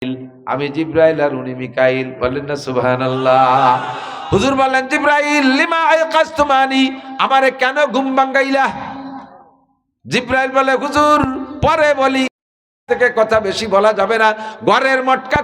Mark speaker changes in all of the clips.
Speaker 1: আমি জিব্রাইল আর উনি মিকাইল। বলেন না সুবহানাল্লাহ। হুজুর বলেন, জিব্রাইল লিমা আইকাসতুমানি, আমারে কেন ঘুম ভাঙাইলা? জিব্রাইল বলে, হুজুর পরে বলি, থেকে কথা বেশি বলা যাবে না। ঘরের মটকা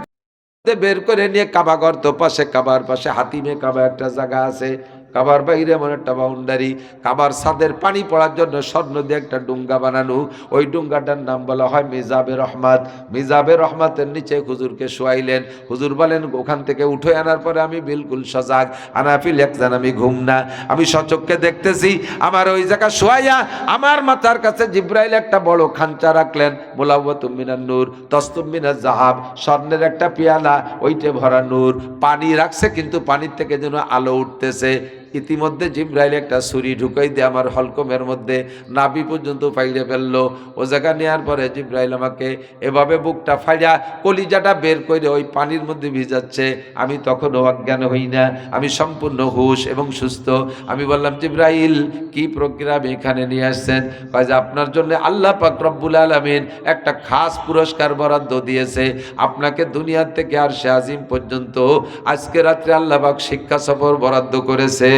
Speaker 1: বের করে নিয়ে কাবা ঘর তো পাশে, কাবার পাশে হাতিমে কাবা একটা জায়গা আছে, কাবার বাইরে এমন একটা বাউন্ডারি, কাবার ছাদের পানি পড়ার জন্য স্বর্ণ দিয়ে একটা ডুঙ্গা বানানো, ওই ডুঙ্গাটার নাম বলা হয় মিজাবে রহমাত। মিজাবে রহমাতের নিচে হুজুরকে শোয়াইলেন। হুজুর বলেন, ওখান থেকে উঠে আনার পরে আমি বিলকুল সজাগ, আনাফিল একজন, আমি ঘুম না, আমি সচক্ষে দেখতেছি আমার ওই জায়গা শোয়াইয়া আমার মাথার কাছে জিব্রাইল একটা বড় খাঞ্চা রাখলেন, মুলাওয়াতুম মিনান নূর তসতুম মিনাজ যাহাব, স্বর্ণের একটা পেয়ালা, ওইটে ভরা নূর, পানি রাখছে কিন্তু পানির থেকে যেন আলো উঠতেছে। ইতিমধ্যে জিব্রাইল একটা ছুরি ঢুকাই দিয়ে আমার হলকমের মধ্যে নাভি পর্যন্ত ফাইলে ফেললো। ও জায়গা নেওয়ার পরে জিব্রাইল আমাকে এভাবে বুকটা ফাইলা কলিজাটা বের করে ওই পানির মধ্যে ভিজাচ্ছে। আমি তখনও অজ্ঞান হই না, আমি সম্পূর্ণ হুঁশ এবং সুস্থ। আমি বললাম, জিব্রাইল কি প্রক্রিয়া এখানে নিয়ে আসছেন? কয় যে আপনার জন্য আল্লাহ পাক রব্বুল আলামিন একটা খাস পুরস্কার বরাদ্দ দিয়েছে। আপনাকে দুনিয়ার থেকে আর সে আজিম পর্যন্ত আজকে রাত্রে আল্লাহ পাক শিক্ষা সফর বরাদ্দ করেছে।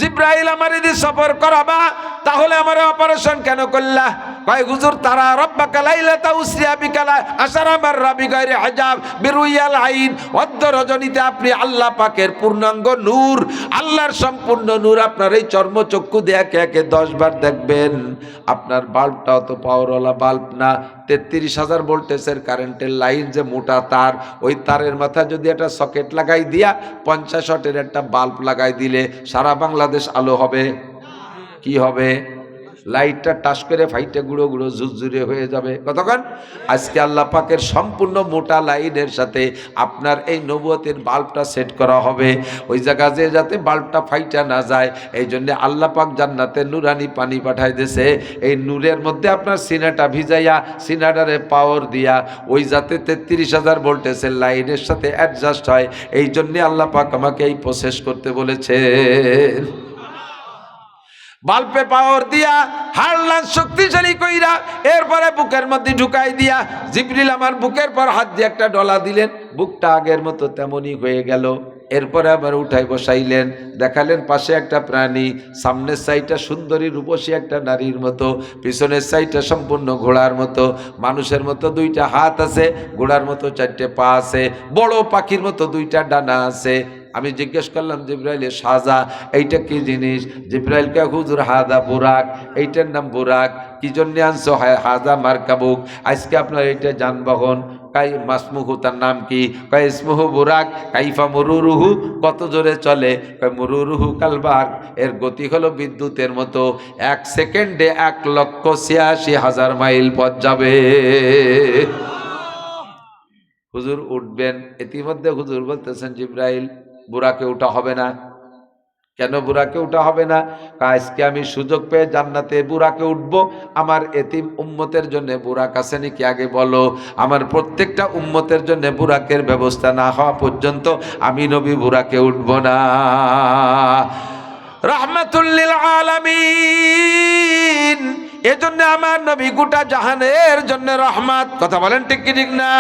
Speaker 1: জিব্রাইল আমার যদি সফর করাবা তাহলে আমার অপারেশন কেন করলা? কয় হুজুর, তারা রব্বাকা লাইলাতা উসরিয়া বিকালা আশারা মাররা বিগাইরি হিজাব বিরুয়াল আইন, অর্ধ রজনীতে আপনি আল্লাহ পাকের পূর্ণাঙ্গ নূর, আল্লাহর সম্পূর্ণ নূর আপনার এই চর্মচক্ষু দিয়ে একে একে 10 বার দেখবেন। আপনার বাল্বটাও তো পাওয়ারওয়ালা বাল্ব না, 33,000 ভোল্টেজের কারেন্টের লাইন, যে মোটা তার, ওই তারের মাথায় যদি একটা সকেট লাগাই দিয়া 50 ওয়াটের একটা বাল্ব লাগাই দিলে সারা বাংলাদেশ আলো হবে? কি হবে? লাইটটা টাচ করে ফাইটে গুঁড়ো গুঁড়ো ঝুরঝুরে হয়ে যাবে। কতক্ষণ? আজকে আল্লাহ পাকের সম্পূর্ণ মোটা লাইনের সাথে আপনার এই নবুয়তের বাল্বটা সেট করা হবে, ওই জায়গা যে যাতে বাল্বটা ফাইটা না যায়। এই জন্য আল্লাহ পাক জান্নাতে নুরানি পানি পাঠাই দিয়েছে, এই নূরের মধ্যে আপনার সিনাটা ভিজাইয়া সিনাটারে পাওয়ার দিয়া ওই যাতে 33,000 ভোল্টেজের লাইনের সাথে অ্যাডজাস্ট হয়। এই জন্যে আল্লাহ পাক আমাকে এই প্রসেস করতে বলেছে। বাল্বে পাওয়ার দিয়া হাড়লান শক্তিশালী কইরা এরপরে বুকের মধ্যে ঢুকাই দিয়া জিবরিল আমার বুকের পর হাত দিয়ে একটা ডলা দিলেন, বুকটা আগের মতো তেমনই হয়ে গেল। এরপরে আবার উঠাই বসাইলেন, দেখালেন পাশে একটা প্রাণী, সামনের সাইডটা সুন্দরী রূপসী একটা নারীর মতো, পিছনের সাইডটা সম্পূর্ণ ঘোড়ার মতো, মানুষের মতো 2টা হাত আছে, ঘোড়ার মতো 4টে পা আছে, বড় পাখির মতো 2টা ডানা আছে। আমি জিজ্ঞেস করলাম, জিব্রাইল সাজা এইটা কি জিনিস? জিব্রাইলকে, হুজুর হাদা বুরাক, এইটার নাম বুরাক। কি জন্য আনছো? হাজা মারকাবুক, আজকে আপনার এইটা যানবাহন। কাই মাসমুহু, তার নাম কি? কাই ইসমুহু বুরাক। কাইফা মুরুরুহু, কত জোরে চলে? কাই মুরুরুহু কালবাক, এর গতি হলো বিদ্যুতের মতো, 1 সেকেন্ডে 1,86,000 মাইল পথ যাবে। হুজুর উঠবেন। ইতিমধ্যে হুজুর বলতেছেন, জিব্রাইল বুরাকে উঠা হবে না। কেন বুরাকে উঠা হবে না? আজকে আমি সুযোগ পেয়ে জান্নাতে বুরাকে উঠবো। আমার এতিম উম্মতের জন্য বুরাক আছে নাকি আগে বলো? আমার প্রত্যেকটা উম্মতের জন্য বুরাকের ব্যবস্থা না হওয়া পর্যন্ত আমি নবী বুরাকে উঠবো না। রাহমাতুল লিল আলামিন, এজন্য আমার নবী গোটা জাহানের জন্য রহমত। কথা বলেন ঠিক কি ঠিক না?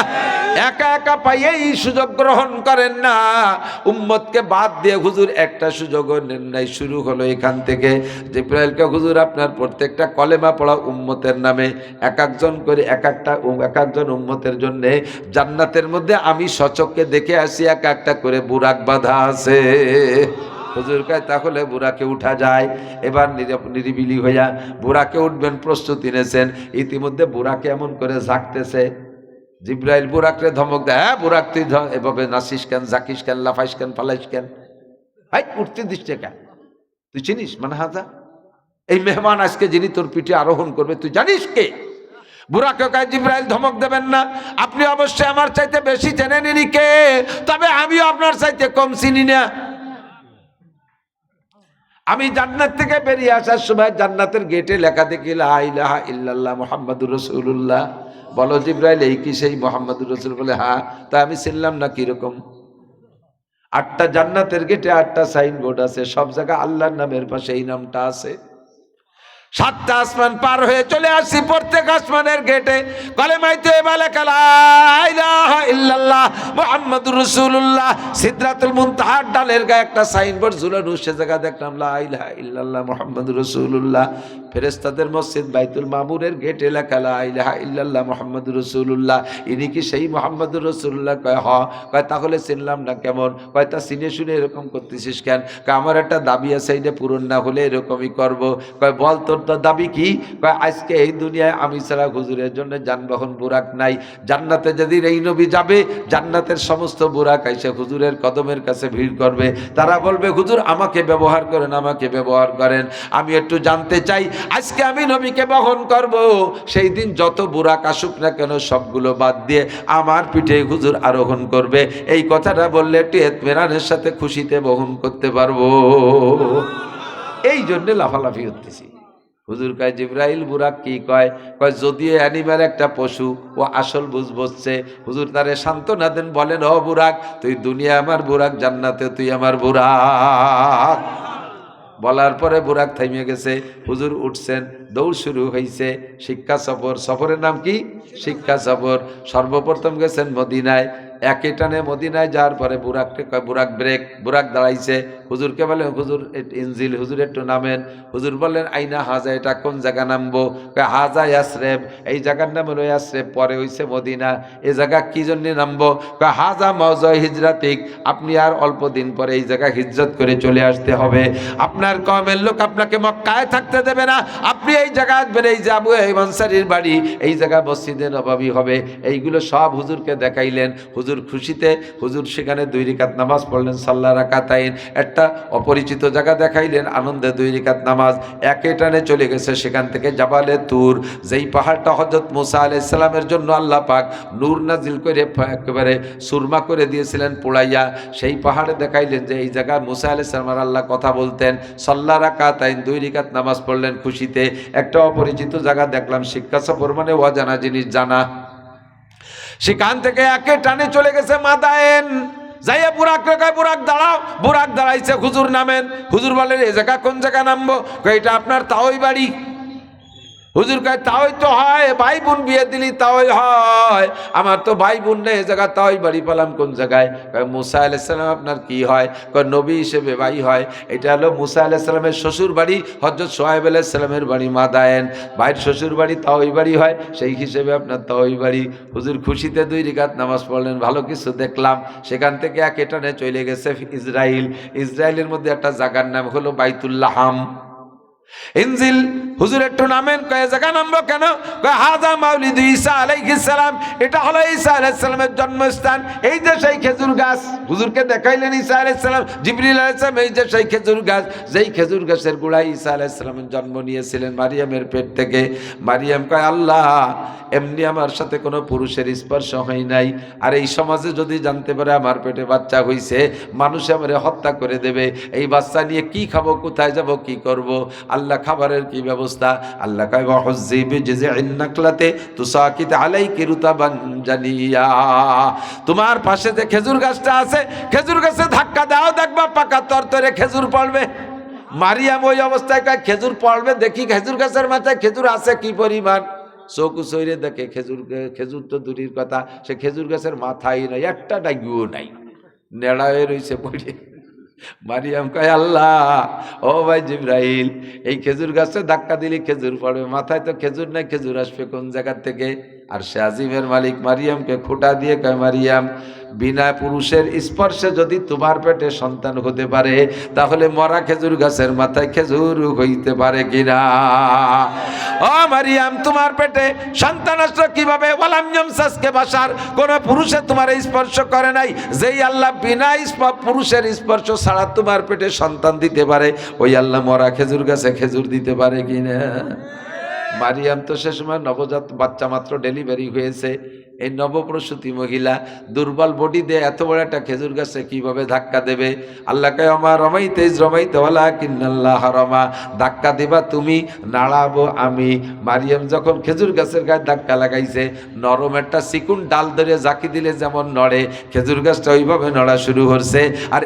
Speaker 1: একা একা পাইয়েই সুযোগ গ্রহণ করেন না, উম্মতকে বাদ দিয়ে হুজুর একটা সুযোগও নেন নাই। শুরু হলো এখান থেকে। জিব্রাইলকে, হুজুর আপনার প্রত্যেকটা কলেমা পড়া উম্মতের নামে এক একজন করে এক একজন উম্মতের জন্য জান্নাতের মধ্যে আমি সচক্ষে দেখে আসি এক একটা করে বুরাক বাঁধা আছে। হুজুর কয়, তাহলে বুরাকে উঠা যায়। এবার নিরিবিলি হইয়া বুরাকে উঠবেন, প্রস্তুতি নিয়েছেন। ইতিমধ্যে বুরাকে এমন করে ঝাঁকতেছে, জিব্রাইল বুরাকরে ধমক দেয়, হ্যাঁ বুরাক তুই এভাবে নাচিস কেন, ঝাঁকিস কেন, লাফাইস কেন, ফালাইস কেন? হাই, উঠতে দিস কেন? তুই চিনিস মানে হাজা এই মেহমান আজকে যিনি তোর পিঠে আরোহণ করবে, তুই জানিস কে? বুরাকে কয়, জিব্রাইল ধমক দেবেন না, আপনি অবশ্যই আমার চাইতে বেশি জেনে নিনি কে, তবে আমিও আপনার চাইতে কম চিনি না। আমি জান্নাত থেকে বেরিয়ে আসার সময় জান্নাতের গেটে লেখা দেখি লা ইলাহা ইল্লাল্লাহ মুহাম্মাদুর রাসূলুল্লাহ। বলো জিব্রাইল, এই কি সেই মুহাম্মাদুর রাসূল? বলে হ্যাঁ। তা আমি চিনলাম না, কিরকম? 8টা জান্নাতের গেটে 8টা সাইনবোর্ড আছে, সব জায়গায় আল্লাহর নামের পাশে এই নামটা আছে। সাতটা আসমান পার হয়ে চলে আসছি প্রত্যেক আসমানের গেটে কলেমাইতে বালাকা লা ইলাহা ইল্লাল্লাহ মুহাম্মাদুর রাসূলুল্লাহ। সিদরাতুল মুনতাহার ডালের গায়ে একটা সাইনবোর্ড ঝুলানো, সে জায়গা দেখলাম লা ইলাহা ইল্লাল্লাহ মুহাম্মাদুর রাসূলুল্লাহ। ফেরেশতাদের মসজিদ বাইতুল মামুরের গেটে লেখা লা ইলাহা ইল্লাল্লাহ মুহাম্মাদুর রাসূলুল্লাহ। ইনি কি সেই মুহাম্মাদুর রাসূলুল্লাহ? কয় হ। কয় তাহলে চিনলাম না কেমন? কয় তা চিনে শুনে এরকম করতেছিস কেন? কয় আমার একটা দাবি আছে, এটা পূরণ না হলে এরকমই করব। কয় বল তোর দাবি কি? কয় আজকে এই দুনিয়ায় আমি ছাড়া হুজুরের জন্য যানবাহন বুরাক নাই, জান্নাতে যেদিন এই নবী যাবে জান্নাতের সমস্ত বুরাক আইসা হুজুরের কদমের কাছে ভিড় করবে, তারা বলবে হুজুর আমাকে ব্যবহার করেন, আমাকে ব্যবহার করেন। আমি একটু জানতে চাই আজকে আমি নবীকে বহন করব, সেই দিন যত বুরাক আসুক না কেন সবগুলো বাদ দিয়ে আমার পিঠে হুজুর আরোহণ করবে। এই কথাটা বললে একটু ইতমিনানের সাথে খুশিতে বহন করতে পারবো। এই জন্যে লাফালাফি হতেছি। হুজুর কয় জিবরাইল বুরাক কি কয়? কয় যদিও অ্যানিম্যাল একটা পশু, ও আসল বুঝছে। হুজুর তারে সান্ত্বনা দেন, বলেন ও বুরাক তুই দুনিয়া আমার বুরাক, জান্নাতে তুই আমার বুরাক। বলার পরে বুরাক থামিয়ে গেছে, হুজুর উঠছেন, দৌড় শুরু হয়েছে। শিক্ষা সফর, সফরের নাম কি? শিক্ষা সফর। সর্বপ্রথম গেছেন মদিনায়, একে টানে মদিনায় যাওয়ার পরে বুরাককে কয় বুরাক ব্রেক। বুরাক দাঁড়াইছে, হুজুরকে বলেন হুজুর ইনজিল, হুজুর একটু নামেন। হুজুর বললেন আইনা হাজা, এটা কোন জায়গা নামবো? কয় হাজা ইয়াসরেব, এই জায়গার নাম হলো ইয়াসরেব, পরে হইছে মদিনা। এই জায়গা কি জন্য নামবো? কয় হাজা মওজয় হিজরাতিক, আপনি আর অল্প দিন পরে এই জায়গা হিজরত করে চলে আসতে হবে। আপনার কওমের লোক আপনাকে মক্কায় থাকতে দেবে না, আপনি এই জায়গা আসবেন, এই যে আবু আইয়ুব আনসারীর বাড়ি, এই জায়গা মসজিদে নববী হবে। এইগুলো সব হুজুরকে দেখাইলেন। হুজুর খুশিতে, হুজুর সেখানে 2 রাকাত নামাজ পড়লেন, সাল্লা রাকাতাইন। একটা অপরিচিত জায়গা দেখাইলেন, আনন্দে 2 রাকাত নামাজ। একে টানে চলে গেছে সেখান থেকে জাবালে তুর, যেই পাহাড়টা হযরত মুসা আলাইহিস সালামের জন্য আল্লাহ পাক নূর নাজিল করে একেবারে সুরমা করে দিয়েছিলেন পোড়াইয়া। সেই পাহাড়ে দেখাইলেন যে এই জায়গায় মুসা আলাইহিস সালামের আল্লাহ কথা বলতেন। সাল্লা রাকাতাইন 2 রাকাত নামাজ পড়লেন খুশিতে। একটা অপরিচিত জায়গা দেখলাম, শিক্ষা সফর মানে অজানা জিনিস জানা। সেখান থেকে একে টানে চলে গেছে মাদায়েন। যাইয়া বুরাক রেখায় বুরাক দাঁড়াও, বুরাক দাঁড়াইছে, হুজুর নামেন। হুজুর বলেন এই জায়গা কোন জায়গা নামবো? এটা আপনার তাওই বাড়ি। হুজুর কয় তাওই তো হয়, ভাই বোন বিয়ে দিলি তাওই হয়, আমার তো ভাই বোন নেই, এ জায়গা তাওই বাড়ি পেলাম কোন জায়গায়? কয় মুসা আলাইহিস সালাম আপনার কি হয়? কয় নবী হিসেবে ভাই হয়। এটা হলো মুসা আলাইহিস সালামের শ্বশুর বাড়ি, হযরত শুআয়ব আলাইহিস সালামের বাড়ি মাদায়েন। ভাইয়ের শ্বশুর বাড়ি তাওই বাড়ি হয়, সেই হিসেবে আপনার তাওই বাড়ি। হুজুর খুশিতে 2 রাকাত নামাজ পড়লেন, ভালো কিছু দেখলাম। সেখান থেকে একে টানে চলে গেছে ইসরাইল। ইসরায়েলের মধ্যে একটা জায়গার নাম হলো বাইতুল লাহাম। ইনজিল, হুজুর একটু নামেন। কয় জায়গা নামবো কেন? কয় হাজা মাউলিদ ঈসা আলাইহিস সালাম, এটা হলো ঈসা আলাইহিস সালামের জন্মস্থান। এই যে সেই খেজুর গাছ, হুজুরকে দেখাইলেন ঈসা আলাইহিস সালাম, জিবরিল আলাইহিস সালাম, এই যে সেই খেজুর গাছ, যেই খেজুর গাছের গোড়ায় ঈসা আলাইহিস সালামের জন্ম নিয়েছিলেন মারিয়ামের পেট থেকে। মারিয়াম কয় আল্লাহ, এমনি আমার সাথে কোনো পুরুষের স্পর্শ হয় নাই, আর এই সমাজে যদি জানতে পারে আমার পেটে বাচ্চা হইছে, মানুষ আমারে হত্যা করে দেবে। এই বাচ্চা নিয়ে কি খাবো, কোথায় যাব, কি করব? আল্লাহ খাবারের কি ব্যবস্থা? আল্লাহ কয় ওয়াহুজ্জি বিজি'ইন নাকলাতে তুসাকিত আলাইকি রুতাবান জানিয়া, তোমার পাশে যে খেজুর গাছটা আছে, খেজুর গাছে ধাক্কা দাও, দেখবা পাকা তরতরে খেজুর পড়বে। মারিয়াম ওই অবস্থায় কয় খেজুর পড়বে, দেখি খেজুর গাছের মাথায় খেজুর আছে কি পরিমাণ। চোখ সইরে দেখে খেজুর তো দূরের কথা, সে খেজুর গাছের মাথায় নাই, একটা ডাইগুও নাই, নেড়া হয়ে রয়েছে পড়ে। মারিয়াম কয় আল্লাহ, ও ভাই জিবরাইল, এই খেজুর গাছে ধাক্কা দিলে খেজুর পড়বে, মাথায় তো খেজুর নাই, খেজুর আসবে কোন জায়গা থেকে? আর সে আজিমের মালিক মারিয়ামকে খোঁটা দিয়ে কয় মারিয়াম, বিনা পুরুষের স্পর্শে যদি তোমার পেটে সন্তান হতে পারে, তাহলে মরা খেজুর গাছের মাথায় খেজুর হইতে পারে কিনা? ও মারিয়াম, তোমার পেটে সন্তান আসলো কিভাবে? ওয়ালাম ইয়ামসাসকে বাশার, কোন পুরুষে তোমার স্পর্শ করে নাই। যেই আল্লাহ বিনা পুরুষের স্পর্শ ছাড়া তোমার পেটে সন্তান দিতে পারে, ওই আল্লাহ মরা খেজুর গাছে খেজুর দিতে পারে কিনা? মারিয়াম তো সে সময় নবজাত বাচ্চা মাত্র ডেলিভারি হয়েছে। এই নবপ্রসূতি মহিলা দুর্বল বডি দিয়ে এত বড় একটা খেজুর গাছে কিভাবে ধাক্কা দেবে? আল্লাহ কয় আমা রমাইতে রমাইতে ওয়ালাকিন্নাল্লাহ রমা, ধাক্কা দিবা তুমি, নাড়াবো আমি। মারিয়াম যখন খেজুর গাছের গায়ে ধাক্কা লাগাইছে, নরম একটা চিকুন ডাল ধরে জাকি দিলে যেমন নড়ে, খেজুর গাছটা ওইভাবে নড়া শুরু করছে। আর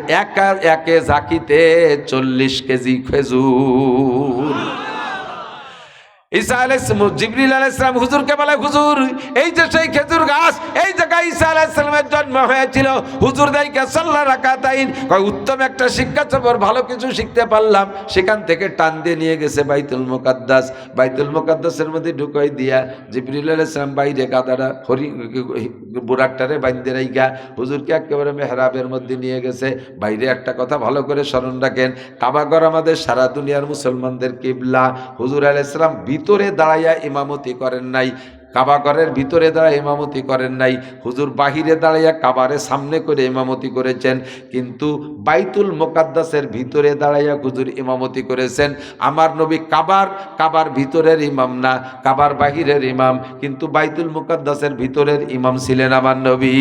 Speaker 1: একে জাকিতে 40 কেজি খেজুর। ঈসা আলাইহিস জিবরিল আলাইহিস সালাম হুজুরকে বলে, হুজুর এই যে সেই খেজুর গাছ, এই জায়গায় ঈসা আলাইহিস সালামের জন্ম হয়েছিল। হুজুর দাইকা সাল্লা রাকাতাইন, কয় উত্তম একটা শিক্ষা সফর, ভালো কিছু শিখতে পারলাম। সেখান থেকে টান দিয়ে নিয়ে গেছে বাইতুল মুকাদ্দাস। বাইতুল মুকাদ্দাসের মধ্যে ঢুকাই দিয়া জিবরিল আলাইহিস সালাম বাইরে গাদারা বুরাকটারে বাইন্ধে রাইগা হুজুরকে একেবারে মেহরাবের মধ্যে নিয়ে গেছে। বাইরে একটা কথা ভালো করে স্মরণ রাখেন, কাবাঘর আমাদের সারা দুনিয়ার মুসলমানদের কিবলা। হুজুর আলাইহিস সালাম ভিতরে দাঁড়াইয়া ইমামতি করেন নাই, কাবাঘরের ভিতরে দাঁড়ায় ইমামতি করেন নাই। হুজুর বাহিরে দাঁড়াইয়া কাবারে সামনে করে ইমামতি করেছেন, কিন্তু বাইতুল মুকাদ্দাসের ভিতরে দাঁড়াইয়া হুজুর ইমামতি করেছেন। আমার নবী কাবার ভিতরের ইমাম না, কাবার বাহিরের ইমাম, কিন্তু বাইতুল মুকাদ্দাসের ভিতরের ইমাম ছিলেন আমার নবী।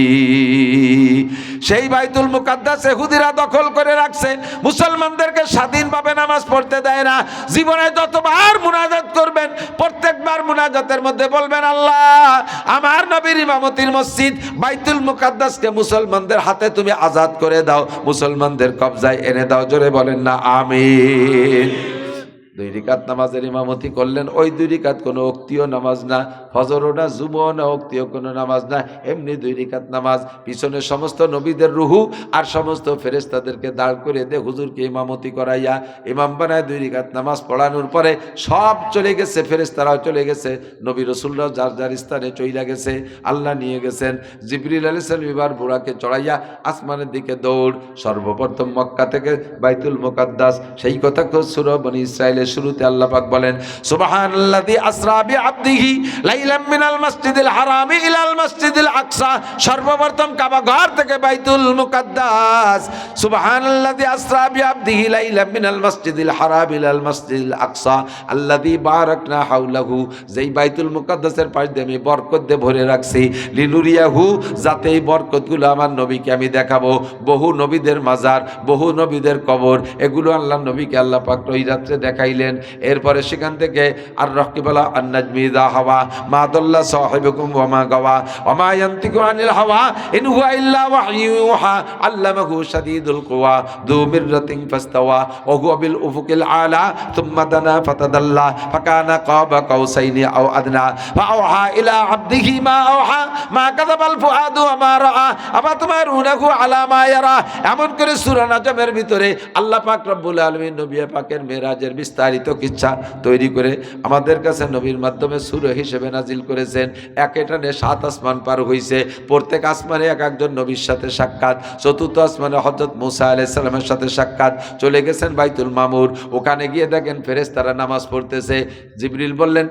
Speaker 1: সেই বাইতুল মুকাদ্দাস ইহুদিরা দখল করে রাখছে, মুসলমানদেরকে স্বাধীনভাবে নামাজ পড়তে দেয় না। জীবনে যতবার মুনাজাত করবেন, প্রত্যেকবার মুনাজাতের মধ্যে বলবেন, আল্লাহ আমার নবীর ইমামতির মসজিদ বাইতুল মুকাদ্দাসকে মুসলমানদের হাতে তুমি আজাদ করে দাও, মুসলমানদের কবজায় এনে দাও। জোরে বলেন না আমিন। 2 রাকাত নামাজের ইমামতি করলেন। ওই 2 রাকাত কোনো অক্তীয় নামাজ না, ফজরও না, জুমও না, অক্তীয় কোনো নামাজ না, এমনি 2 রাকাত নামাজ। পিছনে সমস্ত নবীদের রুহু আর সমস্ত ফেরেশতাদেরকে দাঁড় করে দে হুজুরকে ইমামতি করাইয়া ইমাম বানায় 2 রাকাত নামাজ পড়ানোর পরে সব চলে গেছে, ফেরেশতারাও চলে গেছে, নবী রাসূলরাও যার যার স্থানে চইলা গেছে, আল্লাহ নিয়ে গেছেন। জিবরিল আলাইহিস সালাম এবার বুরাকে চড়াইয়া আসমানের দিকে দৌড়। সর্বপ্রথম মক্কা থেকে বাইতুল মুকাদ্দাস। সেই কথা সূরা বনী ইসরাঈলের শুরুতে আল্লাহ পাক বলেন, সুবহানাল্লাযী আসরা বিআবদিহি লাইলাম মিনাল মাসজিদিল হারামি ইলাল মাসজিদিল আকসা। সর্বপ্রথম কাবা ঘর থেকে বাইতুল মুকাদ্দাস। সুবহানাল্লাযী আসরা বিআবদিহি লাইলাম মিনাল মাসজিদিল হারামি ইলাল মাসজিদিল আকসা আল্লাযী বারাকনা হাওলাহু। যেই বাইতুল মুকাদ্দাসের পাশ দিয়ে আমি বরকত দিয়ে ভরে রাখছি, লিনুরিয়াহু, যাতে এই বরকতগুলো আমার নবীকে আমি দেখাবো। বহু নবীদের মাজার, বহু নবীদের কবর, এগুলো আল্লাহ নবীকে আল্লাহ পাক ওই রাত্রে দেখাইলেন। এরপরে সেখান থেকে আর রকিবালা আন্নাজমি দা হাওয়া মা দাল্লা সাহিবুকুম ওয়া মা গাওয়া ওয়া মা ইয়ানতিকু আনিল হাওয়া ইন হুয়া ইল্লা ওয়াহয়ু ইউহা আল্লামাহু শাদীদুল কুওয়া যু মিররাতিন ফাস্তাওয়া ওয়া হুয়া বিল উফুকিল আলা থুম্মা দানা ফাতাদাল্লা ফাকানা কাবা কাউসাইনি আও আদনা ফাআওহা ইলা আবদিহি মা আওহা মা কাযাবাল ফুআদু ওয়া মা রাআ আফাতুমারুনাহু আলা মা ইয়ারা। এমন করে সূরা নাজমের ভিতরে আল্লাহ পাক রব্বুল আলামিন নবী পাকের মেরাজের বিস্তারিত কিচ্ছা তৈরি করে আমাদের কাছে নবীর মাধ্যমে সূরা হিসেবে নাজিল করেছেন। একেটানে 7 আসমান পার হইছে, প্রত্যেক আসমানে এক একজন নবীর সাথে সাক্ষাৎ। চতুর্থ আসমানে হযরত মূসা আলাইহিস সালামের সাথে সাক্ষাৎ। চলে গেছেন বাইতুল মামুর, ওখানে গিয়ে দেখেন ফেরেশতারা নামাজ পড়তেছে। জিবরিল বললেন,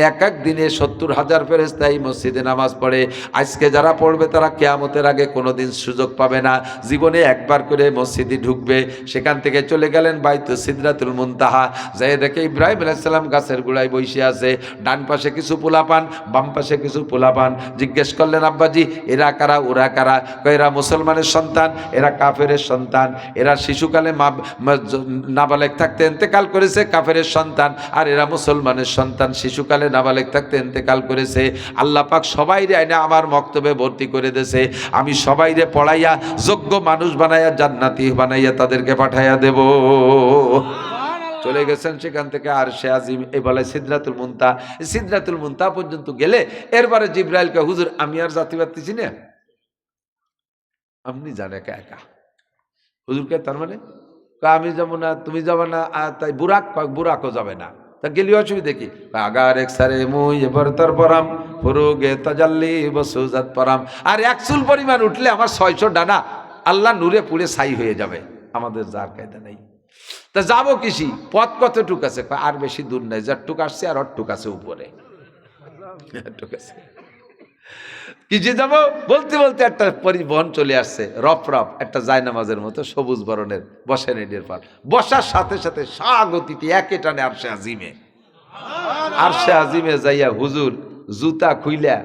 Speaker 1: এক দিনে 70,000 ফেরেশতা এই মসজিদে নামাজ পড়ে। আজকে যারা পড়বে তারা কিয়ামতের আগে কোনোদিন সুযোগ পাবে না, জীবনে একবার করে মসজিদে ঢুকবে। সেখান থেকে চলে গেলেন বাইতুল সিদরাতুল মুনতাহা। যাই দেখে ইব্রাহিম আলাইহিস সালাম গাছের গোড়ায় বসে আছে, ডান পাশে কিছু পোলাপান, বাম পাশে কিছু পোলাপান। জিজ্ঞেস করলেন, আব্বাজি এরা কারা, ওরা কারা? এরা মুসলমানের সন্তান, এরা কাফেরের সন্তান। এরা শিশুকালে নাবালেগ থাকতে ইন্তেকাল করেছে, কাফেরের সন্তান। আর এরা মুসলমানের সন্তান, শিশুকালে নাবালেগ থাকতে ইন্তেকাল করেছে। আল্লাহ পাক সবাইরে আইনা আমার মক্তবে ভর্তি করে দিয়েছে। আমি সবাইরে পড়াইয়া যোগ্য মানুষ বানাইয়া জান্নাতি বানাইয়া তাদেরকে পাঠাইয়া দেব। চলে গেছেন সেখান থেকে আর সে আজিম এই বলে সিদরাতুল মুনতাহা। সিদরাতুল মুনতাহা পর্যন্ত গেলে এরপরে জিবরাইলকে, হুজুর আমি আর জাতি পারতেছি না, আপনি যান একা একা। হুজুরকে তার মানে আমি যাবো না, তুমি যাবো না, তাই বুরাকও যাবে না। তা গেলি অসুবিধা কি? আগার এক সারে মুই এবার তার পরাম ফুরুগে তাজাল্লি বসুজাত পরাম। আর 1 চুল পরিমাণ উঠলে আমার 600 ডানা আল্লাহ নূরে পুড়ে ছাই হয়ে যাবে। আমাদের যার কায়দা নেই। তা যাবো কিসি, পথ কতটুক আছে? আর বেশি দূর নাই, যারটুক আসছে আর অটটুক আছে উপরে, কিসে যাবো বলতে বলতে একটা পরিবহন চলে আসছে, রফ একটা জায়নামাজের মতো সবুজ বরণের, বসেন এদের পর। বসার সাথে সাথে স্বাগতিতে একে টানে আরশে আজিমে যাইয়া হুজুর জুতা খুইলা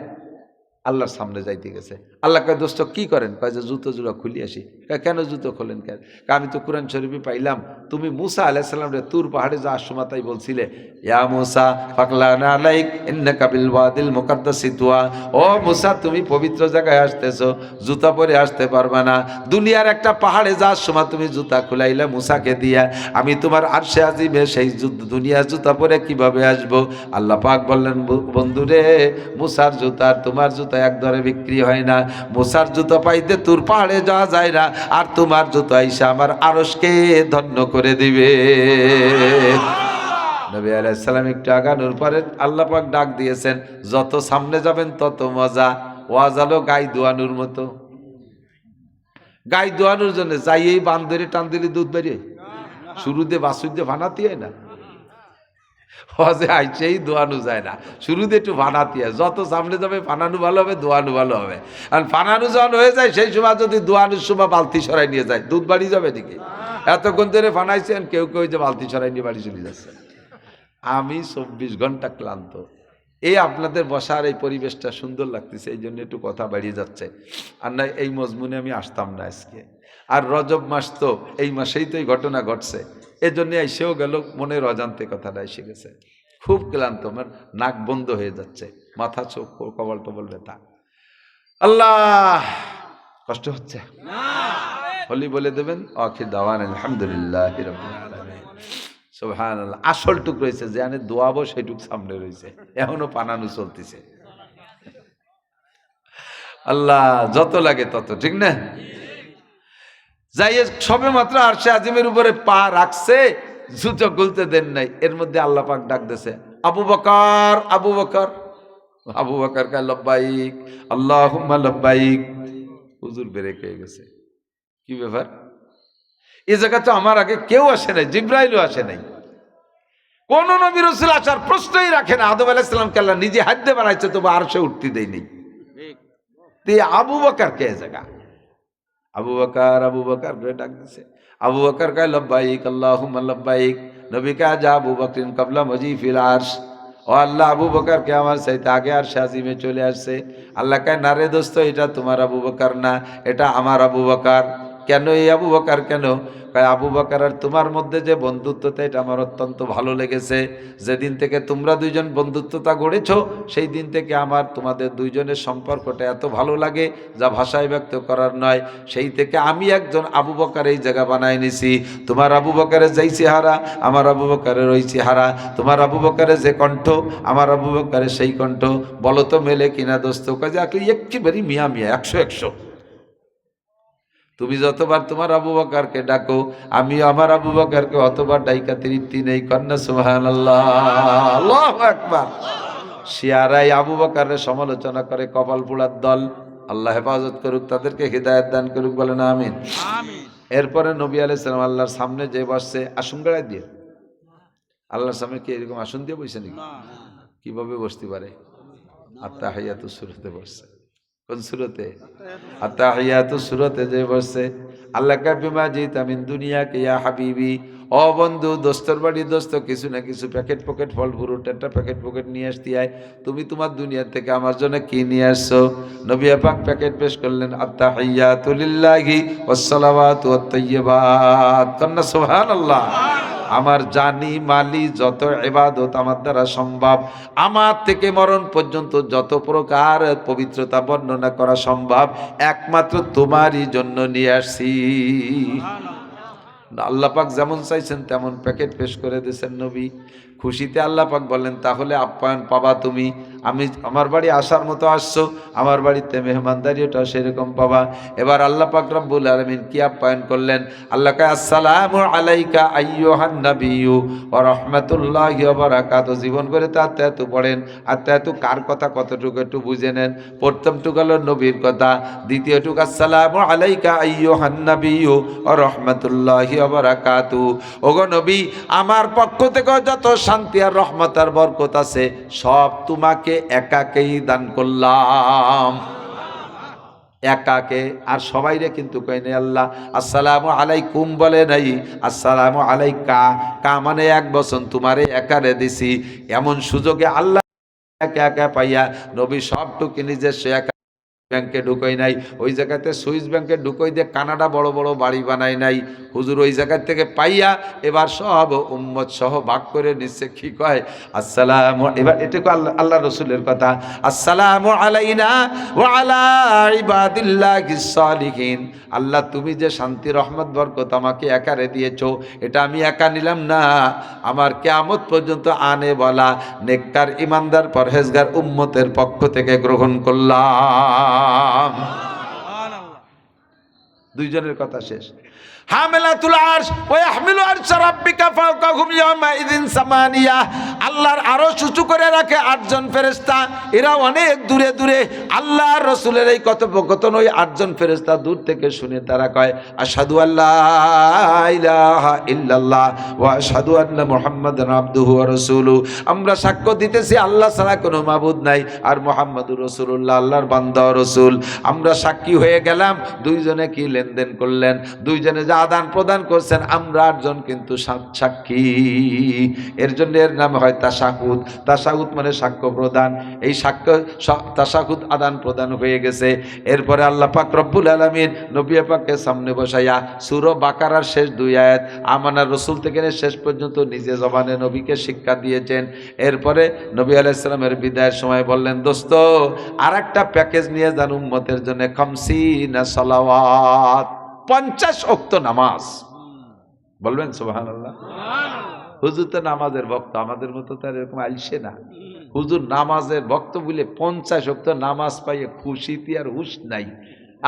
Speaker 1: আল্লাহর সামনে যাইতে গেছে। আল্লাহ কয় দোস্ত কি করেন? কয় যে জুতো জোড়া খুলি আসি। কয় কেন জুতো খোলেন কেন? কয় আমি তো কোরআন শরীফে পাইলাম তুমি মুসা আলাইহিস সালাম রে তুর পাহাড়ে যাওয়ার সময় তাই বলছিলে, ইয়া মুসা ফাকলানা আলাইক ইন্নাকা বিল ওয়াদিল মুকাদ্দাসি তুয়া। ও মুসা তুমি পবিত্র জায়গায় আসতেছো, জুতা পরে আসতে পারবা না। দুনিয়ার একটা পাহাড়ে যাওয়ার সময় তুমি জুতা খুলাইলে মুসাকে দিয়া, আমি তোমার আরশে আজিমে সেই দুনিয়ার জুতা পরে কিভাবে আসবো? আল্লাহ পাক বললেন, বন্ধুরে মুসার জুতা আর তোমার জুতা এক দরে বিক্রি হয় না। মুসার জুতো পাইতে তুর পাহাড়ে যাওয়া যায় না, আর তোমার জুতো আইসা আমার আরশকে ধন্য করে দিবে। নবী আলাইহিস সালাম একটু আগানোর পরে আল্লাহ পাক ডাক দিয়েছেন, যত সামনে যাবেন তত মজা। ওয়াজ হলো গাই দোয়ানোর মতো। গাই দোয়ানোর জন্য যাইয়েই বান্ধরে টান দিলে দুধ বেরিয়ে, শুরুতে বাসুদ্দে ভানাতি হয় না, হজে আইসেই দোয়ানো যায় না, শুরুতে একটু ফানাতি হয়। যত সামনে যাবে ফানানো ভালো হবে, দোয়ানো ভালো হবে। আর ফানানো যখন হয়ে যায় সেই সময় যদি দোয়ানোর সময় বালতি সরাই নিয়ে যায়, দুধ বাড়ি যাবে দিকে। এতক্ষণ ধরে ফানাইছেন, কেউ কেউ যে বালতি সরাই নিয়ে বাড়ি চলে যাচ্ছে। আমি 24 ঘন্টা ক্লান্ত। এই আপনাদের বসার এই পরিবেশটা সুন্দর লাগতেছে, এই জন্য একটু কথা বাড়িয়ে যাচ্ছে। আর না এই মজমুনে আমি আসতাম না আজকে। আর রজব মাস তো, এই মাসেই তো এই ঘটনা ঘটছে, এজন্য এসেও গেল, মনের অজান্তে কথাটা এসে গেছে। খুব ক্লান্ত, আমার নাক বন্ধ হয়ে যাচ্ছে, মাথা চোখ কবল টবল ব্যথা। আল্লাহ, কষ্ট হচ্ছে? হলি বলে দেবেন আখির দাওয়ান আলহামদুলিল্লাহি রাব্বিল আলামিন। সুবহানাল্লাহ। আসল টুক রয়েছে, যে আনে দোয়াবো সেইটুক সামনে রয়েছে, এখনো পানানো চলতেছে। আল্লাহ যত লাগে তত, ঠিক না? যাই সবে মাত্র আরশে আজিমের উপরে পা রাখছে, জুতো খুলতে দেন নাই, এর মধ্যে আল্লাহ পাক ডাক দিয়েছে, আবু বকর আবু বকর। আবু বকর কা লব্বাইক আল্লাহুম্মা লব্বাইক। হুজুর ব্রেক হয়ে গেছে। কি ব্যাপার? এই জায়গা তো আমার আগে কেউ আসে নাই, জিব্রাইলও আসে নাই, কোন নবী রাসূল আসার প্রশ্নই রাখে না। আদম আলাইহিস সালামকে আল্লাহ নিজে হাত দিয়ে বানাইছে, তবু আরশে উঠতে দেয়নি। তে আবু বকর কে জায়গা? আবু বকর করে ডাক দিছে। আবু বকর কয় লব্বাইক আল্লাহুম্মা লব্বাইক। নবী কয় যা আবু বকরিন ক্বাবলা মজিফিল আরশ। ও আল্লাহ, আবু বকর কে আমার চাইতে আগে আরশে আজিমে চলে আসছে। আল্লাহ কয় না রে দোস্ত, এটা তোমার আবু বকর না, এটা আমার আবু বকর। কেন এই আবু বকর কেন? কয় আবু বকর আর তোমার মধ্যে যে বন্ধুত্বতা, এটা আমার অত্যন্ত ভালো লেগেছে। যেদিন থেকে তোমরা দুইজন বন্ধুত্বতা গড়েছো, সেই দিন থেকে আমার তোমাদের দুইজনের সম্পর্কটা এত ভালো লাগে, যা ভাষায় ব্যক্ত করার নয়। সেই থেকে আমি একজন আবু বকর এই জায়গা বানায় নিছি। তোমার আবু বকরের যেই চেহারা, আমার আবু বকরের ওই চেহারা। তোমার আবু বকরের যে কণ্ঠ, আমার আবু বকরের সেই কণ্ঠ। বলো তো মেলে কিনা দোস্ত? কাজে একেবারে মিয়া মিয়া, 100-100। তুমি যতবার তোমার আবু বকরকে ডাকো, আমি আমার আবু বকরকে অতবার ডাইকা তৃপ্তি নেই। কন্যা সুবহানাল্লাহ, আল্লাহু আকবার। শিয়ারাই আবু বকরের সমালোচনা করে, কপাল পোড়ার দল। আল্লাহ হেফাজত করুক, তাদেরকে হিদায়াত দান করুক, বলেন আমিন। এরপরে নবী আলাইহিস সালাম আল্লাহর সামনে যে বসছে, আসন গাড়াই দিয়ে। আল্লাহর সামনে কি এরকম আসন দিয়ে বসে নাকি? কিভাবে বসতে পারে? আত্তাহিয়াতু সূরাতে বসছে। কোন সূরাতে? আত্তাহিয়াতু সূরাতে যে বসছে। আল্লাহ কা বিমা জিতা মিন দুনিয়াকে ইয়া হাবিবি। ও বন্ধু, দোস্তর বাড়ি দোস্ত কিছু না কিছু প্যাকেট পকেট ফল ফ্রুট একটা প্যাকেট পকেট নিয়ে আসতে আয়। তুমি তোমার দুনিয়া থেকে আমার জন্য কি নিয়ে আসছো? নবী পাক প্যাকেট পেশ করলেন, আত্তাহিয়াতু লিল্লাহি ওয়াস সালাওয়াতু ওয়াত তাইয়্যিবাত। কন্না সুবহানাল্লাহ। আমার জানি মালি যত ইবাদত আমার দ্বারা সম্ভব, আমার থেকে মরণ পর্যন্ত যত প্রকার পবিত্রতা বর্ণনা করা সম্ভব, একমাত্র তোমারই জন্য নিয়ে আসছি। আল্লাহ পাক যেমন চাইছেন তেমন প্যাকেট পেশ করে দিয়েছেন নবী। খুশিতে আল্লাহ পাক বললেন, তাহলে আপ্যায়ন পাবা তুমি। আমার বাড়ি আসার মতো আসছো, আমার বাড়িতে মেহমানদারিটা সেরকম পাবা। এবার আল্লাহ পাক রব্বুল আলামিন কি আপ্যায়ন করলেন? আল্লাহ কয়, আসসালামু আলাইকা আইয়ুহান নাবিয়্যু ওয়া রাহমাতুল্লাহি ওয়া বারাকাতুহু। জীবন করে এত পড়েন, এত কার কথা কতটুকু একটু বুঝে নেন। প্রথমটুকু হলো নবীর কথা, দ্বিতীয়টুকু আসসালামু আলাইকা আইয়ুহান নাবিয়্যু ওয়া রাহমাতুল্লাহি ওয়া বারাকাতুহু। ওগো নবী, আমার পক্ষ থেকে যত শান্তি আর রহমত আর বরকত আছে, সব তোমাকে একাকেই দান করলাম। একাকে, আর সবাইরে কিন্তু কই নাই আল্লাহ আসসালামু আলাইকুম বলে নাই, আসসালামু আলাইকা। কা মানে এক বচন, তোমারে একারে দিছি। এমন সুযোগে আল্লাহ একা একা পাইয়া নবী সবটুকু নিজের সে একা ব্যাংকে ঢুকোই নাই, ওই জায়গাতে সুইস ব্যাংকে ঢুকোই দিয়ে কানাডা বড় বড় বাড়ি বানাই নাই। হুজুর ওই জায়গা থেকে পাইয়া এবার সব উম্মত সহ ভাগ করে নিচ্ছে। কি কয়? আসসালামু, এবার এটুকু আল্লাহ রসুলের কথা, আসসালামু আলাইনা ওয়া আলা ইবাদিল্লাহিস সালিহিন। আল্লাহ তুমি যে শান্তি রহমত বরকত আমাকে একারে দিয়েছো, এটা আমি একা নিলাম না, আমার কিয়ামত পর্যন্ত আনে বলা নেককার ইমানদার পরহেজগার উম্মতের পক্ষ থেকে গ্রহণ করলাম। দুইজনের কথা শেষ। হামিলাতুল আরশ ওয়া ইয়াহমিলু আরশা রাব্বিকা ফাওকাহুম ইয়াওমাইযিন সামানিয়া। আল্লাহর আরশ উঁচু করে রাখে 8 জন ফেরেশতা, এরা অনেক দূরে দূরে। আল্লাহর রাসূলের এই কথোপকথন ওই 8 জন ফেরেশতা দূর থেকে শুনে তারা কয়, আশহাদু আল্লা ইলাহা ইল্লাল্লাহ ওয়া আশহাদু আন্না মুহাম্মাদান আবদুহু ওয়া রাসূলুহু। আমরা সাক্ষ্য দিতেছি আল্লাহ ছাড়া কোনো মাবুদ নাই, আর মুহাম্মাদুর রাসূলুল্লাহ আল্লাহর বান্দা ও রাসূল। আমরা সাক্ষী হয়ে গেলাম। দুইজনে কি লেনদেন করলেন, দুইজনে আদান প্রদান করছেন, আমরা 8 জন কিন্তু সাক্ষী। এর জন্য এর নাম হয় তাশাহুদ। তাশাহুদ মানে সাক্ষ্য প্রদান। এই সাক্ষ্য তাশাহুদ আদান প্রদান হয়ে গেছে। এরপরে আল্লাহ পাক রব্বুল আলামিন নবী পাককে সামনে বসাইয়া সূরা বাকারার শেষ 2 আয়াত আমানার রাসূল থেকে শেষ পর্যন্ত নিজে জবানে নবীকে শিক্ষা দিয়েছেন। এরপরে নবী আলাইহিস সালামের বিদায়ের সময় বললেন, দোস্ত আরেকটা প্যাকেজ নিয়ে যান উম্মতের জন্য, 50 সালাওয়াত, 50 ওয়াক্ত নামাজ। বলবেন সুবহানাল্লাহ। হুজুর তো নামাজের ভক্ত, আমাদের মতো তার এরকম আইসে না। হুজুর নামাজের ভক্ত বলে 50 ওয়াক্ত নামাজ পাইয়ে খুশিতে আর হুশ নাই,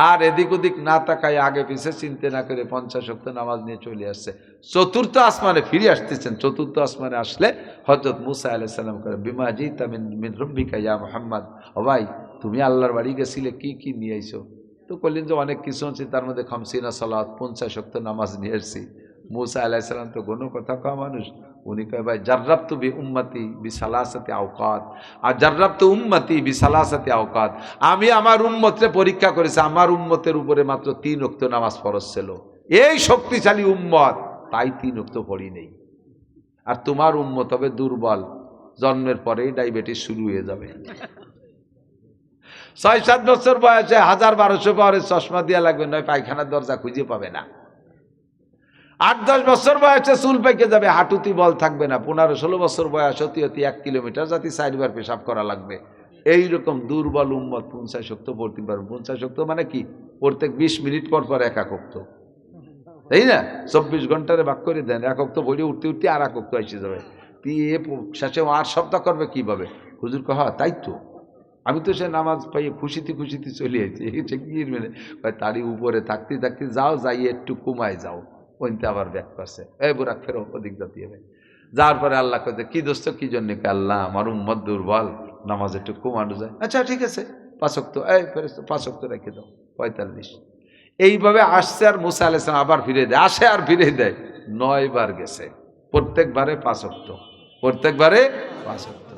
Speaker 1: আর এদিক ওদিক না তাকায় আগে পিছে চিন্তা না করে 50 ওয়াক্ত নামাজ নিয়ে চলে আসছে। চতুর্থ আসমানে ফিরে আসতেছেন। চতুর্থ আসমানে আসলে হযরত মুসা আলাইহিস সালাম করে, বিমা জিতা মিন রাব্বিকা ইয়া মুহাম্মদ। ও ভাই, তুমি আল্লাহর বাড়ি গেছিলে, কি কি নিয়ে আইছো? তো বললেন যে অনেক কিছু আছে, তার মধ্যে 50 সালাত, 50 ওয়াক্ত নামাজ নিয়ে এসেছি। মুসা আলাইহিস সালাম তো কোনো কথা কওয়া মানুষ, উনি কয়, ভাই জাররাবতু বি উম্মতি বিসালাসাতি আওকাত, আর জাররাবতু উম্মতি বিসালাসাতি আওকাত। আমি আমার উম্মতকে পরীক্ষা করেছি, আমার উম্মতের উপরে মাত্র 3 ওয়াক্ত নামাজ ফরজ ছিল। এই শক্তিশালী উম্মত, তাই 3 ওয়াক্ত পড়ি নেই। আর তোমার উম্মত হবে দুর্বল, জন্মের পরেই ডায়াবেটিস শুরু হয়ে যাবে। 6-7 বছর বয়সে 1000-1200 পাওয়ারের চশমা দিয়া লাগবে, নয় পায়খানার দরজা খুঁজে পাবে না। 8-10 বছর বয়সে চুল পেকে যাবে, হাঁটুতি বল থাকবে না। 15-16 বছর বয়স হতে হতে 1 কিলোমিটার যাতে 4 বার পেশাব করা লাগবে। এইরকম দুর্বল উম্মত 50 ওয়াক্ত পড়তে পারবে। 50 ওয়াক্ত মানে কি? প্রত্যেক 20 মিনিট পর পর 1 ওয়াক্ত, তাই না? 24 ঘন্টারে ভাগ করে দেন, 1 ওয়াক্ত পড়ে উঠতে উঠতে আর 1 ওয়াক্ত এসে যাবে। শেষে 8 সপ্তাহ করবে কিভাবে? হুজুর কহ, তাই তো আমি তো সে নামাজ পাইয়ে খুশিতে খুশিতে চলে আসছি। মানে তারই উপরে থাকতে থাকতে যাও, যাইয়ে একটু কমায় যাও, ওইতে আবার ব্যাক করছে, এই বুড়াক ফেরো ওদিক জাতি হবে। যাওয়ার পরে আল্লাহ কে, কি দোস্ত কি জন্য? আল্লাহ আমার উম্মত দুর্বল, নামাজ একটু কমানো যায়। আচ্ছা ঠিক আছে, 5 ওয়াক্ত, এই ফেরেশতা 5 ওয়াক্ত রেখে দাও, 45। এইভাবে আসছে, আর মুসা আলাইহিস সালাম আবার ফিরে দেয়, আসে আর ফিরে দেয়। 9 বার গেছে, প্রত্যেকবারে 5 ওয়াক্ত, প্রত্যেকবারে 5 ওয়াক্ত।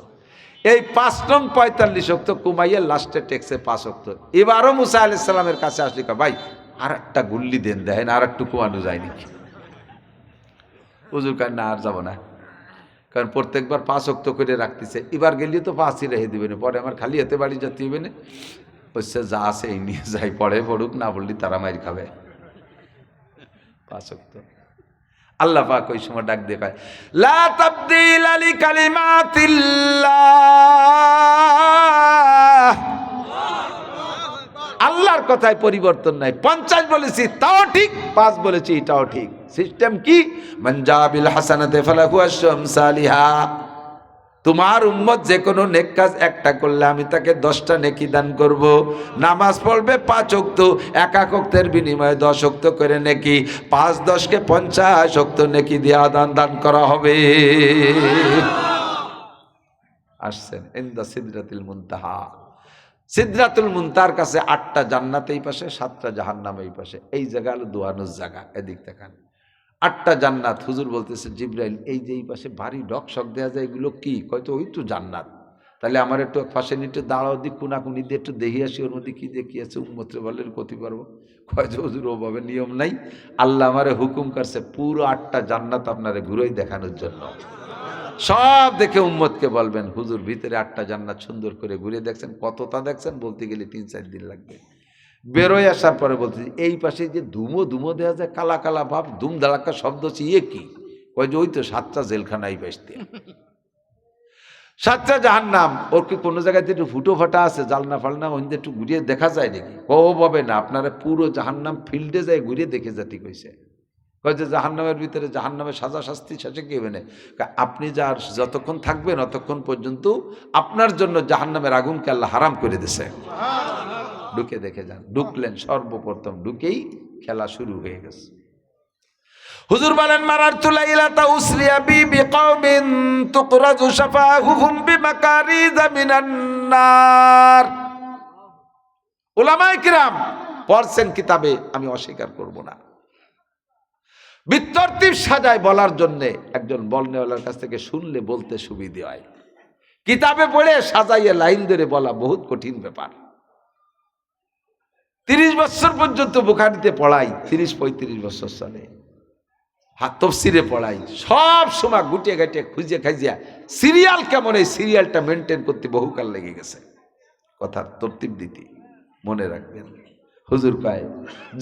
Speaker 1: এই 5 নং 45 ওয়াক্ত কুমাইয়া লাস্টে টেকছে 5 ওয়াক্ত। এবারও মুসা আলাইহিস সালামের কাছে আসলি, ভাই আর একটা গুল্লি দেন, দেখেন আর একটু কমানো যায় নাকি। হুজুর কার না, আর যাবো না, কারণ প্রত্যেকবার 5 ওয়াক্ত করে রাখতেছে। এবার গেলে তো 5ই রেখে দিবে না, পরে আমার খালি হাতে বাড়ি যেতে হবে না। হচ্ছে যা আছে এই নিয়ে যাই, পড়ে পড়ুক, না বললি তারা মাইর খাবে। 5 ওয়াক্ত। আল্লাহ পাক ওই সময় ডাক দিয়ে কয়, লা তাবদীলা লিকালিমাতিল্লাহ। আল্লাহর কথায় পরিবর্তন নাই। 50 বলেছি তাও ঠিক, 5 বলেছি এটাও ঠিক। সিস্টেম কি? মান জাবিল হাসানাতে ফালাহু আশরু আমসালিহা। তোমার উম্মত যে কোনো নেক কাজ একটা করলে আমি তাকে 10টা নেকি দান করব। নামাজ পড়বে 5 ওয়াক্ত, 1 ওয়াক্তের বিনিময়ে 10 ওয়াক্ত করে নেকি, 5-10 কে 50 ওয়াক্ত নেকি দিয়ে দান করা হবে। আসছেন ইনদা সিদরাতুল মুনতাহা। সিদরাতুল মুনতাহার কাছে 8টা জান্নাত এই পাশে, 7টা জাহান্নাম এই পাশে। এই জায়গা হলো দোয়ানোর জায়গা, এদিক দেখান। 8টা জান্নাত। হুজুর বলতেছে, জিবরাইল এই যে এই পাশে ভারী ডক শক দেওয়া যায়, এগুলো কি? হয়তো ওই তো জান্নাত। তাহলে আমার একটু পাশে নিতে দাঁড়াও, দিক কুনাকুনি দিয়ে একটু দেখি আসি, ওর মধ্যে কি দেখি আছে, উম্মতে বলেন করতে পারবো। কয় যে হুজুর ওভাবে নিয়ম নাই, আল্লাহ আমারে হুকুম করছে পুরো 8টা জান্নাত আপনারে ঘুরেই দেখানোর জন্য। সব দেখে উম্মতকে বলবেন হুজুর ভিতরে 8টা জান্নাত সুন্দর করে ঘুরে দেখছেন, কতটা দেখছেন বলতে গেলে 3-4 দিন লাগবে। বেরোয় আসার পরে বলতে এই পাশে যে ধুমো ধুমো দেওয়া যায়, কালা কালা ভাব, ধুম ধাড়াক্কা শব্দ হচ্ছে, ইয়ে কি? কয় যে ওই তো 7টা জেলখানাই বেসতে, 7টা জাহান্নাম। ওর কি কোনো জায়গাতে একটু ফুটো ফাটা আছে, জালনা ফালনা ওইদিকে একটু ঘুরিয়ে দেখা যায় নাকি? পাবে না, আপনারা পুরো জাহান্নাম ফিল্ডে যায় ঘুরিয়ে দেখে যা। ঠিক হয়েছে, কয় যে জাহান্নামের ভিতরে জাহান্নামের সাজা শাস্তি শেষে কি হবে না? আপনি যার যতক্ষণ থাকবেন ততক্ষণ পর্যন্ত আপনার জন্য জাহান্নামের আগুনকে আল্লাহ হারাম করে দিছে। ঢুকে দেখে যান। ঢুকলেন, সর্বপ্রথম ঢুকেই খেলা শুরু হয়ে গেছে। হুজুর বলেন মারারতু লাইলাতা উসরিয়া বি বিকাউমিন তুকরাজু শাফাহুহুম বিমাকারিযা মিনান নার। উলামায়ে কিরাম পড়ছেন কিতাবে, আমি অস্বীকার করব না। বিতর্তিব সাজায় বলার জন্য একজন বলনেওয়ালার কাছ থেকে শুনলে বলতে সুবিধা হয়। কিতাবে পড়ে সাজাইয়ে লাইন ধরে বলা বহুত কঠিন ব্যাপার। 30 বছর পর্যন্ত বুখারীতে পড়াই, 30-35 বছর চলে। তফসিরে পড়াই, সব সময় গুটিয়ে গাটিয়ে খুঁজে খাইজিয়া সিরিয়াল কেমন, এই সিরিয়ালটা মেনটেন করতে বহুকাল লেগে গেছে। কথার তরতিব দিতে মনে রাখবেন। হুজুর কয়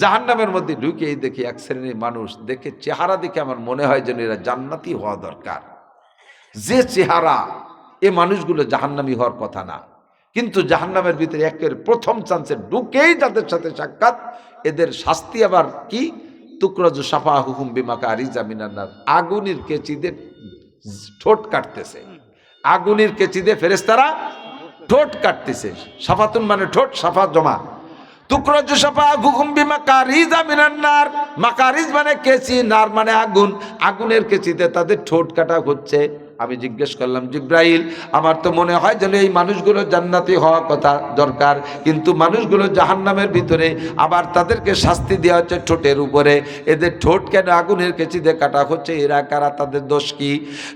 Speaker 1: জাহান্নামের মধ্যে ঢুকেই দেখি এক শ্রেণীর মানুষ, দেখে চেহারা দেখে আমার মনে হয় যেন এরা জান্নাতি হওয়া দরকার। যে চেহারা, এ মানুষগুলো জাহান্নামী হওয়ার কথা না, কিন্তু জাহান্নামের ভিতরে একের প্রথম চান্সে ঢুকেই যাদের সাথে সাক্ষাৎ, এদের শাস্তি আবার কি? তুকরাজু শাফাহুহুম বিমাকারিযা মিনান নার। আগুনের কেচিদের ঠোঁট কাটতেছে, আগুনের কেচিদে ফেরেশতারা ঠোঁট কাটতেছে। শাফাতুন মানে ঠোঁট, শাফা জমা। তুকরাজু শাফাহুহুম বিমাকারিযা মিনান নার, মাকারিজ মানে কেচি, নার মানে আগুন। আগুনের কেচিতে তাদের ঠোঁট কাটা হচ্ছে। আমি জিজ্ঞেস করলাম জিব্রাইল, আমার তো মনে হয় যেন এই মানুষগুলো জান্নাতি হওয়া কথা দরকার, কিন্তু মানুষগুলো জাহান্নামের ভিতরে, আবার তাদেরকে শাস্তি দেওয়া হচ্ছে ঠোঁটের উপরে। এদের ঠোঁট কেন আগুনের কেচিতে কাটা হচ্ছে? এরা কারা? তাদের দোষ কি?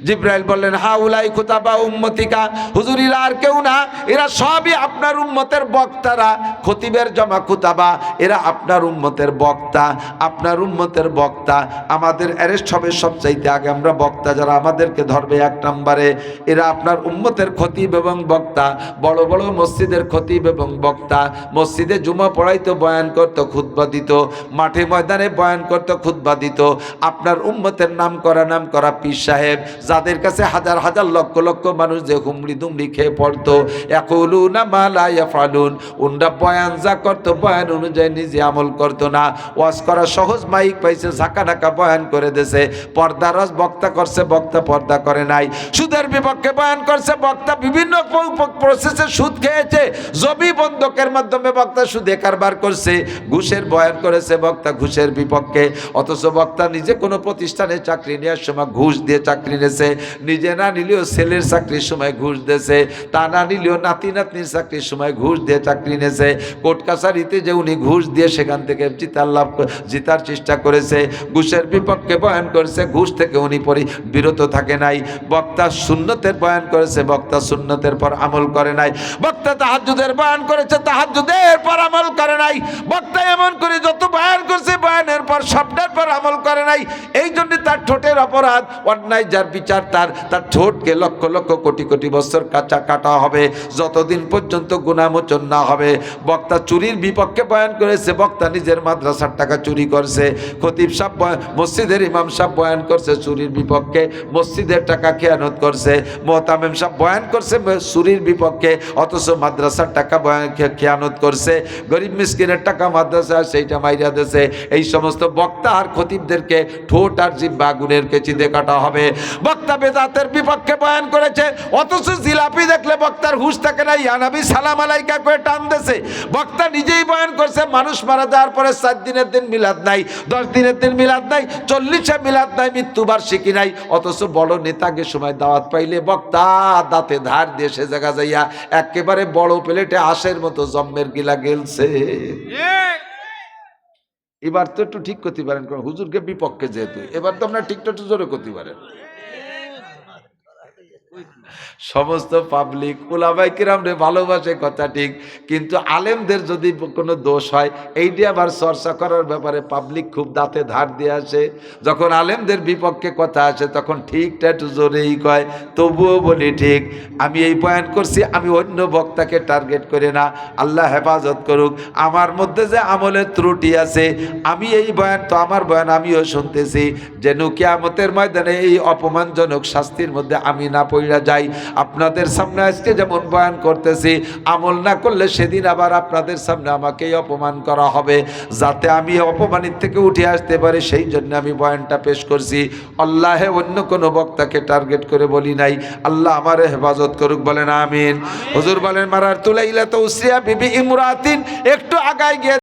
Speaker 1: জিব্রাইল বললেন হাউলাই খুতাবা উম্মতিকা। হুজুর এরা আর কেউ না, এরা সবই আপনার উম্মতের বক্তারা, খতিবের জমা খুতাবা। এরা আপনার উম্মতের বক্তা, আপনার উম্মতের বক্তা। আমাদের অ্যারেস্ট হবে সবচাইতে আগে, আমরা বক্তা যারা আমাদেরকে ধরবে 1 নম্বরে, এরা আপনার উম্মতের খতিব এবং বক্তা। বড় বড় মসজিদের খতিব এবং বক্তা, মসজিদে জুমা পড়াইতো, বয়ান করত, খুতবা দিত, মাঠে ময়দানে বয়ান করত, খুতবা দিত। আপনার উম্মতের নাম করা পীর সাহেব, যাদের কাছে হাজার হাজার লক্ষ লক্ষ মানুষ যে হুমড়ি দুমড়ি খেয়ে পড়তো, ইয়াকুলুনা মা লা ইয়াফালুন, উনরা বয়ান যা করতো বয়ান অনুযায়ী নিজে আমল করতো না। ওয়াজ করা সহজ, মাইক পাইছে, ঝাঁকা ঢাকা বয়ান করে দেছে। পর্দারস বক্তা করছে, বক্তা পর্দা করে নাই। সুদের বিপক্ষে বয়ান করছে, বক্তা বিভিন্ন প্রসেসে সুদ খেয়েছে। জমি বন্ধকের মাধ্যমে বক্তা সুদে কারবার করছে। ঘুষের বয়ান করেছে বক্তা, ঘুষের বিপক্ষে। অথচ বক্তা নিজে কোনো প্রতিষ্ঠানে চাকরি নেওয়ার সময় ঘুষ দিয়ে চাকরি নিয়েছে, নিজে না নিলেও ছেলের চাকরির সময় ঘুষ দিয়েছে, তা না নিলেও নাতি নাতনির চাকরির সময় ঘুষ দিয়ে চাকরি নিয়েছে। কোর্ট কাছারিতে যে উনি ঘুষ দিয়ে সেখান থেকে জিতার চেষ্টা করেছে। ঘুষের বিপক্ষে বয়ান করেছে, ঘুষ থেকে উনি বিরত থাকে নাই। বক্তা সুন্নতের বয়ান করেছে, বক্তা সুন্নতের পর আমল করে নাই। বক্তা তাহাজ্জুদের বয়ান করেছে, তাহাজ্জুদের পর আমল করে নাই। বক্তা এমন করে যত বয়ান করছে, বয়ানের পর শব্দের পর আমল করে নাই। এই জন্য তার ঠোঁটের অপরাধ, অন্যায় যার বিচার তার ঠোঁটকে লক্ষ লক্ষ কোটি কোটি বছর কাটা হবে, যতদিন পর্যন্ত গুনাহমোচন না হবে। বক্তা চুরির বিপক্ষে বয়ান করেছে, বক্তা নিজের মাদ্রাসার টাকা চুরি করছে। খতিব সাহেব মসজিদের ইমাম সাহেব বয়ান করছে চুরির বিপক্ষে, মসজিদের টাকা খেয়ানত করছে। মুহতামিম সাহেব বয়ান করছে চুরির বিপক্ষে, অথচ মাদ্রাসার টাকা বয়ান খেয়ানত করছে। গরিব মিসকিনের টাকা মাদ্রাসা সেইটা মাইরা দিয়েছে। এই সমস্ত বক্তা আর খতিবদেরকে ঠোঁট আর জিহ্বা আগুনের কেচিতে কাটা হবে। বক্তা বেদাতের বিপক্ষে বয়ান করেছে, অথচ জিলাপি দেখলে বক্তার হুঁশ থাকে না, ইয়া নবী সালাম আলাইকা করে টান দিয়েছে। বক্তা নিজেই বয়ান করছে মানুষ মারা যাওয়ার পরে 4 দিনের দিন মিলাদ নাই, 10 দিনের দিন মিলাদ নাই, 40 মিলাদ নাই, মৃত্যুবার্ষিকী নাই। অথচ বড় নেতাকে সময় দাওয়াত পাইলে বক্তা দাঁতে ধার দিয়ে সে জায়গা যাইয়া একেবারে বড় প্লেটে আশের মতো জম্মের গিলা গেলছে। এবার তো একটু ঠিক করতে পারেন, কারণ হুজুরকে বিপক্ষে যেহেতু, এবার তো আপনার ঠিকটা একটু জোরে করতে পারেন। সমস্ত পাবলিক ওলামায়ে কিরামরে ভালোবাসে, কথা ঠিক, কিন্তু আলেমদের যদি কোনো দোষ হয় এইটা আবার চর্চা করার ব্যাপারে পাবলিক খুব দাঁতে ধার দিয়ে আসে। যখন আলেমদের বিপক্ষে কথা আসে তখন ঠিকটা একটু জোরেই কয়, তবুও বলি ঠিক। আমি এই বয়ান করছি, আমি অন্য বক্তাকে টার্গেট করে না, আল্লাহ হেফাজত করুক। আমার মধ্যে যে আমলের ত্রুটি আছে, আমি এই বয়ান তো আমার বয়ান আমিও শুনতেছি, যেন কিয়ামতের ময়দানে এই অপমানজনক শাস্তির মধ্যে আমি না পড়া যাই। আপনাদের সামনে আজকে যেমন বয়ান করতেছি, আমল না করলে সেদিন আবার আপনাদের সামনে আমাকেই অপমান করা হবে, যাতে আমি অপমানিত থেকে উঠে আসতে পারি, সেই জন্য আমি বয়ানটা পেশ করছি। আল্লাহে অন্য কোনো বক্তাকে টার্গেট করে বলি নাই। আল্লাহ আমার হেফাজত করুক, বলেন আমিন। হুজুর বলেন মারার তুলাইলা তো উসরিয়া বিবি ইমরাতিন, একটু আগায় গিয়ে